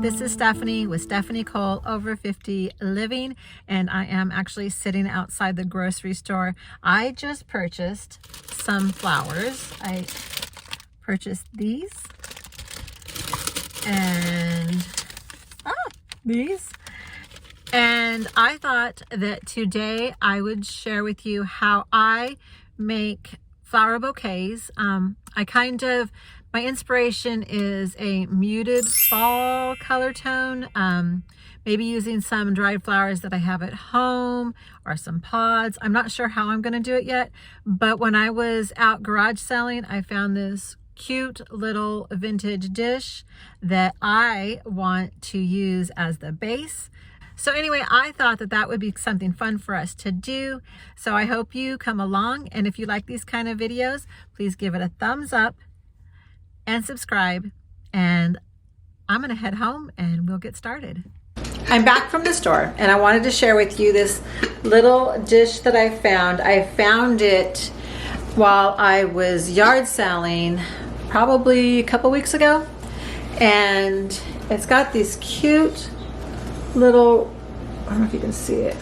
This is Stephanie with Stephanie Cole Over 50 Living, and I am actually sitting outside the grocery store. I just purchased some flowers. I purchased these and these. And I thought that today I would share with you how I make flower bouquets. My inspiration is a muted fall color tone, maybe using some dried flowers that I have at home or some pods. I'm not sure how I'm going to do it yet, but when I was out garage selling, I found this cute little vintage dish that I want to use as the base. So anyway, I thought that that would be something fun for us to do. So I hope you come along, and if you like these kind of videos, please give it a thumbs up and subscribe, and I'm gonna head home and we'll get started. I'm back from the store, and I wanted to share with you this little dish that I found. I found it while I was yard selling probably a couple weeks ago, and it's got these cute little, I don't know if you can see it,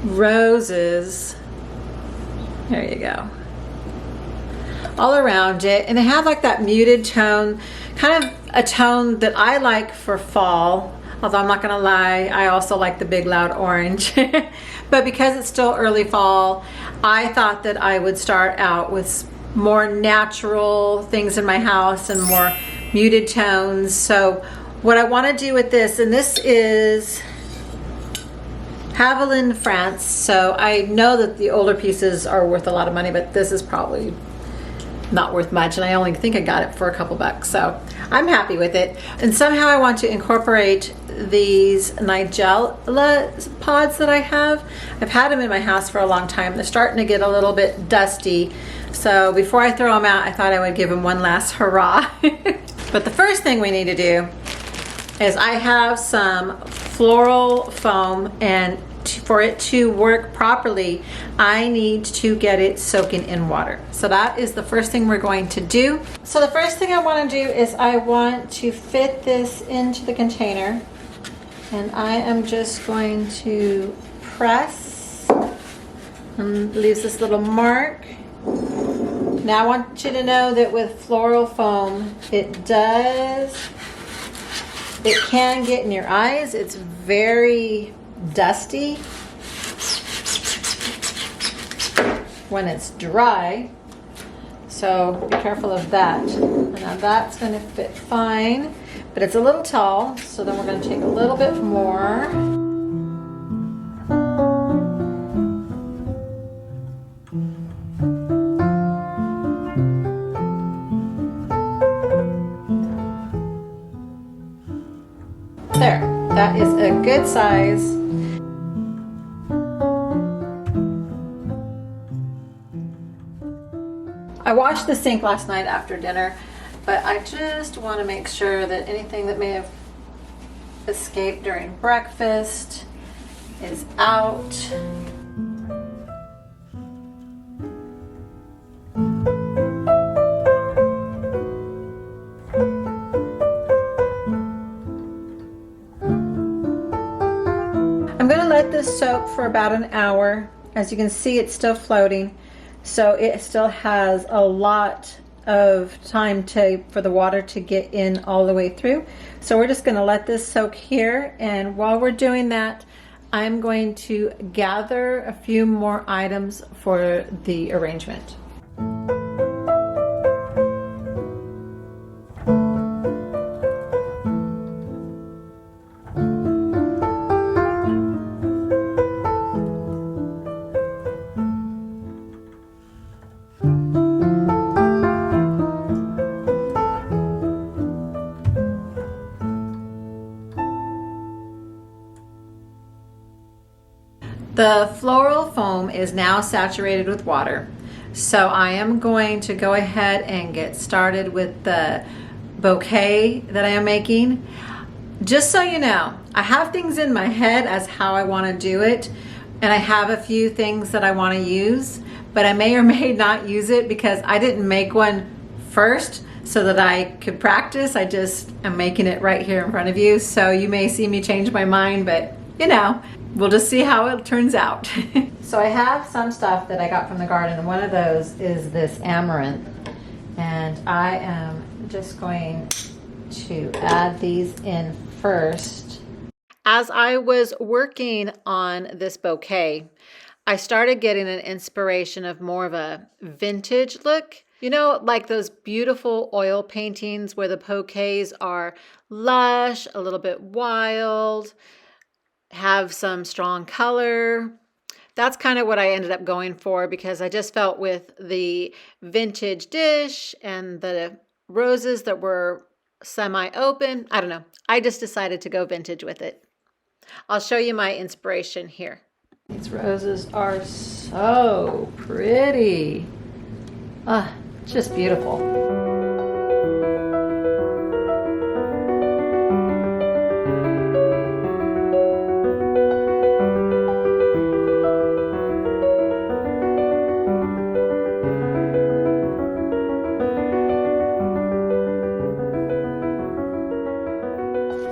roses. There you go. All around it, and they have like that muted tone, kind of a tone that I like for fall, although I'm not gonna lie, I also like the big loud orange. But because it's still early fall, I thought that I would start out with more natural things in my house and more muted tones. So what I want to do with this, and this is Haviland, France, so I know that the older pieces are worth a lot of money, but this is probably not worth much, and I only think I got it for a couple bucks, so I'm happy with it. And somehow I want to incorporate these Nigella pods that I have. I've had them in my house for a long time. They're starting to get a little bit dusty, so before I throw them out, I thought I would give them one last hurrah. But the first thing we need to do is I have some floral foam, and for it to work properly, I need to get it soaking in water. So that is the first thing we're going to do. So the first thing I want to do is I want to fit this into the container, and I am just going to press, and leaves this little mark. Now I want you to know that with floral foam, it can get in your eyes. It's very dusty when it's dry, so be careful of that. And now that's going to fit fine, but it's a little tall, so then we're going to take a little bit more. There, that is a good size. I washed the sink last night after dinner, but I just want to make sure that anything that may have escaped during breakfast is out. I'm going to let this soak for about an hour. As you can see, it's still floating, so it still has a lot of time for the water to get in all the way through. So we're just going to let this soak here, and while we're doing that, I'm going to gather a few more items for the arrangement. The floral foam is now saturated with water. So I am going to go ahead and get started with the bouquet that I am making. Just so you know, I have things in my head as how I want to do it, and I have a few things that I want to use, but I may or may not use it because I didn't make one first so that I could practice. I just am making it right here in front of you. So you may see me change my mind, but you know, we'll just see how it turns out. So I have some stuff that I got from the garden, and one of those is this amaranth. And I am just going to add these in first. As I was working on this bouquet, I started getting an inspiration of more of a vintage look. You know, like those beautiful oil paintings where the bouquets are lush, a little bit wild, have some strong color. That's kind of what I ended up going for, because I just felt with the vintage dish and the roses that were semi-open, I don't know, I just decided to go vintage with it. I'll show you my inspiration here. These roses are so pretty. Ah, just beautiful.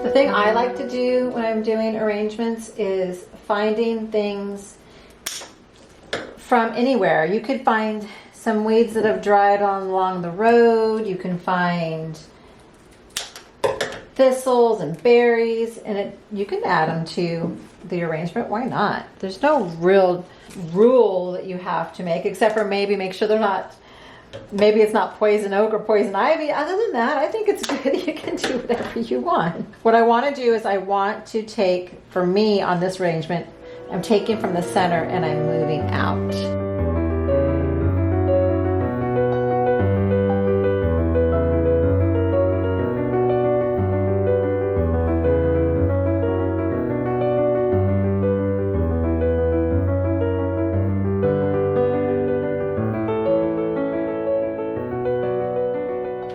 The thing I like to do when I'm doing arrangements is finding things from anywhere. You could find some weeds that have dried along the road. You can find thistles and berries, and you can add them to the arrangement. Why not? There's no real rule that you have to make, except for maybe make sure they're not, maybe it's not poison oak or poison ivy. Other than that, I think it's good. You can do whatever you want. What I want to do is I want to take, for me on this arrangement, I'm taking from the center and I'm moving out.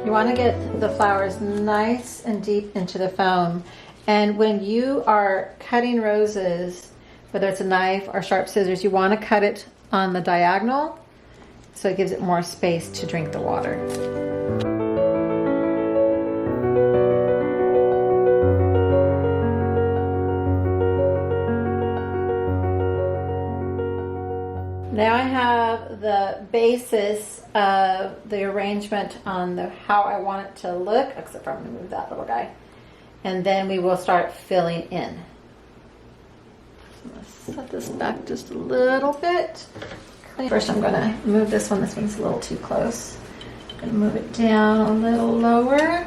You want to get the flowers nice and deep into the foam. And when you are cutting roses, whether it's a knife or sharp scissors, you want to cut it on the diagonal so it gives it more space to drink the water. Now I have the basis of the arrangement on how I want it to look, except for I'm going to move that little guy. And then we will start filling in. I'm going to set this back just a little bit. First I'm going to move this one. This one's a little too close. I'm going to move it down a little lower.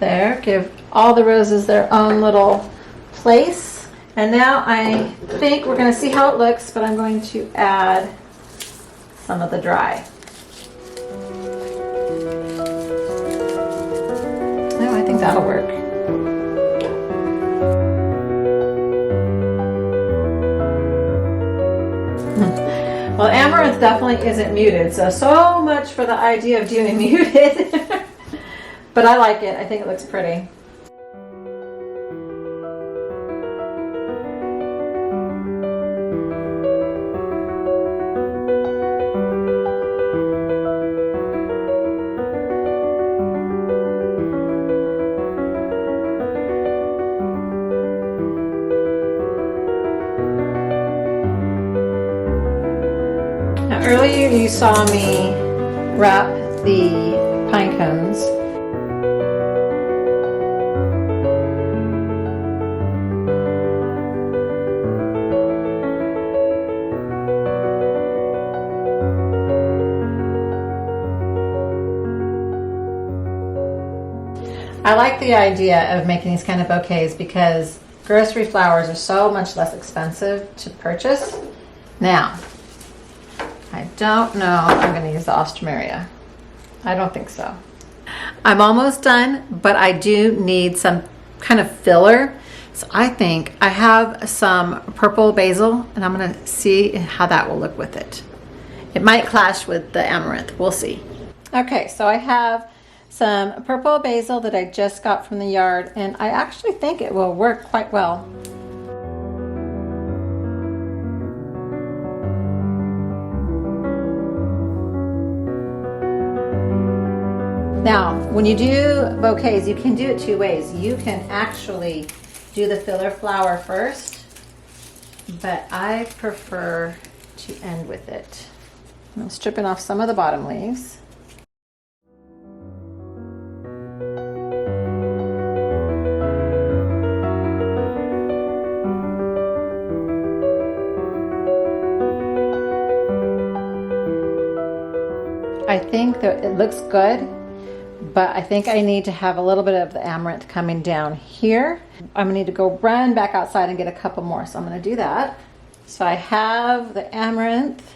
There, give all the roses their own little place. And now I think we're going to see how it looks, but I'm going to add some of the dry. Oh, I think that'll work. Well, amaranth definitely isn't muted, so much for the idea of doing muted. But I like it. I think it looks pretty. Earlier you saw me wrap the pine cones. I like the idea of making these kind of bouquets because grocery flowers are so much less expensive to purchase. Now, I don't know if I'm going to use the Ostromeria. I don't think so. I'm almost done, but I do need some kind of filler. So I think I have some purple basil, and I'm gonna see how that will look with it. It might clash with the amaranth, we'll see. Okay, so I have some purple basil that I just got from the yard, and I actually think it will work quite well. Now, when you do bouquets, you can do it two ways. You can actually do the filler flower first, but I prefer to end with it. I'm stripping off some of the bottom leaves. I think that it looks good, but I think I need to have a little bit of the amaranth coming down here. I'm gonna need to go run back outside and get a couple more, so I'm gonna do that. So I have the amaranth